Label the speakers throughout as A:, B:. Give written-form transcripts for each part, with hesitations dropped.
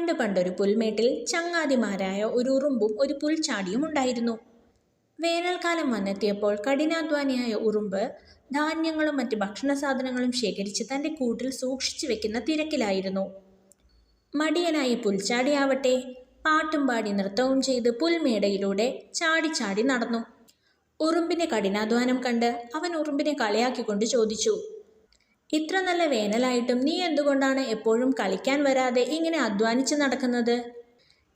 A: പണ്ടൊരു പുൽമേട്ടിൽ ചങ്ങാതിമാരായ ഒരു ഉറുമ്പും ഒരു പുൽച്ചാടിയും ഉണ്ടായിരുന്നു. വേനൽക്കാലം വന്നെത്തിയപ്പോൾ കഠിനാധ്വാനിയായ ഉറുമ്പ് ധാന്യങ്ങളും മറ്റ് ഭക്ഷണ സാധനങ്ങളും ശേഖരിച്ച് തൻ്റെ കൂട്ടിൽ സൂക്ഷിച്ചു വെക്കുന്ന തിരക്കിലായിരുന്നു. മടിയനായി പുൽച്ചാടിയാവട്ടെ പാട്ടും പാടി നൃത്തവും ചെയ്ത് പുൽമേടയിലൂടെ ചാടി ചാടി നടന്നു. ഉറുമ്പിൻ്റെ കഠിനാധ്വാനം കണ്ട് അവൻ ഉറുമ്പിനെ കളിയാക്കിക്കൊണ്ട് ചോദിച്ചു, "ഇത്ര നല്ല വേനലായിട്ടും നീ എന്തുകൊണ്ടാണ് എപ്പോഴും കളിക്കാൻ വരാതെ ഇങ്ങനെ അധ്വാനിച്ച് നടക്കുന്നത്?"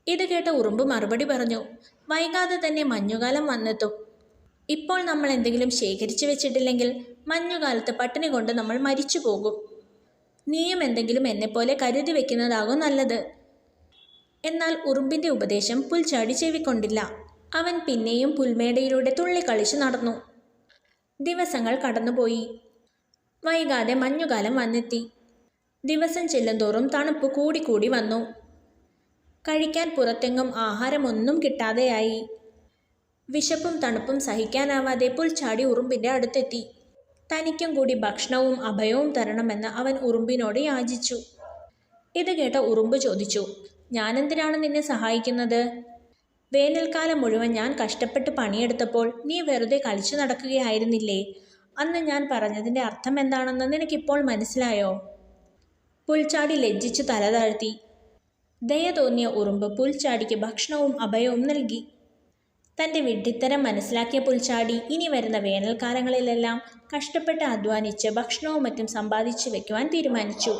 A: ഇത് കേട്ട ഉറുമ്പ് മറുപടി പറഞ്ഞു, "വൈകാതെ തന്നെ മഞ്ഞുകാലം വന്നെത്തും. ഇപ്പോൾ നമ്മൾ എന്തെങ്കിലും ശേഖരിച്ചു വെച്ചിട്ടില്ലെങ്കിൽ മഞ്ഞുകാലത്ത് പട്ടിണി കൊണ്ട് നമ്മൾ മരിച്ചു പോകും. നീയും എന്തെങ്കിലും എന്നെപ്പോലെ കരുതി വെക്കുന്നതാകും നല്ലത്." എന്നാൽ ഉറുമ്പിൻ്റെ ഉപദേശം പുൽച്ചാടി ചെവിക്കൊണ്ടില്ല. അവൻ പിന്നെയും പുൽമേടയിലൂടെ തുള്ളിക്കളിച്ചു നടന്നു. ദിവസങ്ങൾ കടന്നുപോയി. വൈകാതെ മഞ്ഞുകാലം വന്നെത്തി. ദിവസം ചെല്ലുന്തോറും തണുപ്പ് കൂടിക്കൂടി വന്നു. കഴിക്കാൻ പുറത്തെങ്ങും ആഹാരമൊന്നും കിട്ടാതെയായി. വിശപ്പും തണുപ്പും സഹിക്കാനാവാതെ പുൽച്ചാടി ഉറുമ്പിൻ്റെ അടുത്തെത്തി. തനിക്കും കൂടി ഭക്ഷണവും അഭയവും തരണമെന്ന് അവൻ ഉറുമ്പിനോട് യാചിച്ചു. ഇത് കേട്ട ഉറുമ്പ് ചോദിച്ചു, "ഞാനെന്തിനാണ് നിന്നെ സഹായിക്കുന്നത്? വേനൽക്കാലം മുഴുവൻ ഞാൻ കഷ്ടപ്പെട്ട് പണിയെടുത്തപ്പോൾ നീ വെറുതെ കളിച്ചു നടക്കുകയായിരുന്നില്ലേ? അന്ന് ഞാൻ പറഞ്ഞതിൻ്റെ അർത്ഥം എന്താണെന്ന് നിനക്കിപ്പോൾ മനസ്സിലായോ?" പുൽച്ചാടി ലജ്ജിച്ചു തല താഴ്ത്തി. ദയ തോന്നിയ ഉറുമ്പ് പുൽച്ചാടിക്ക് ഭക്ഷണവും അഭയവും നൽകി. തൻ്റെ വിഡ്ഢിത്തരം മനസ്സിലാക്കിയ പുൽച്ചാടി ഇനി വരുന്ന വേനൽക്കാലങ്ങളിലെല്ലാം കഷ്ടപ്പെട്ട് അധ്വാനിച്ച് ഭക്ഷണവും മറ്റും സമ്പാദിച്ചു വയ്ക്കുവാൻ തീരുമാനിച്ചു.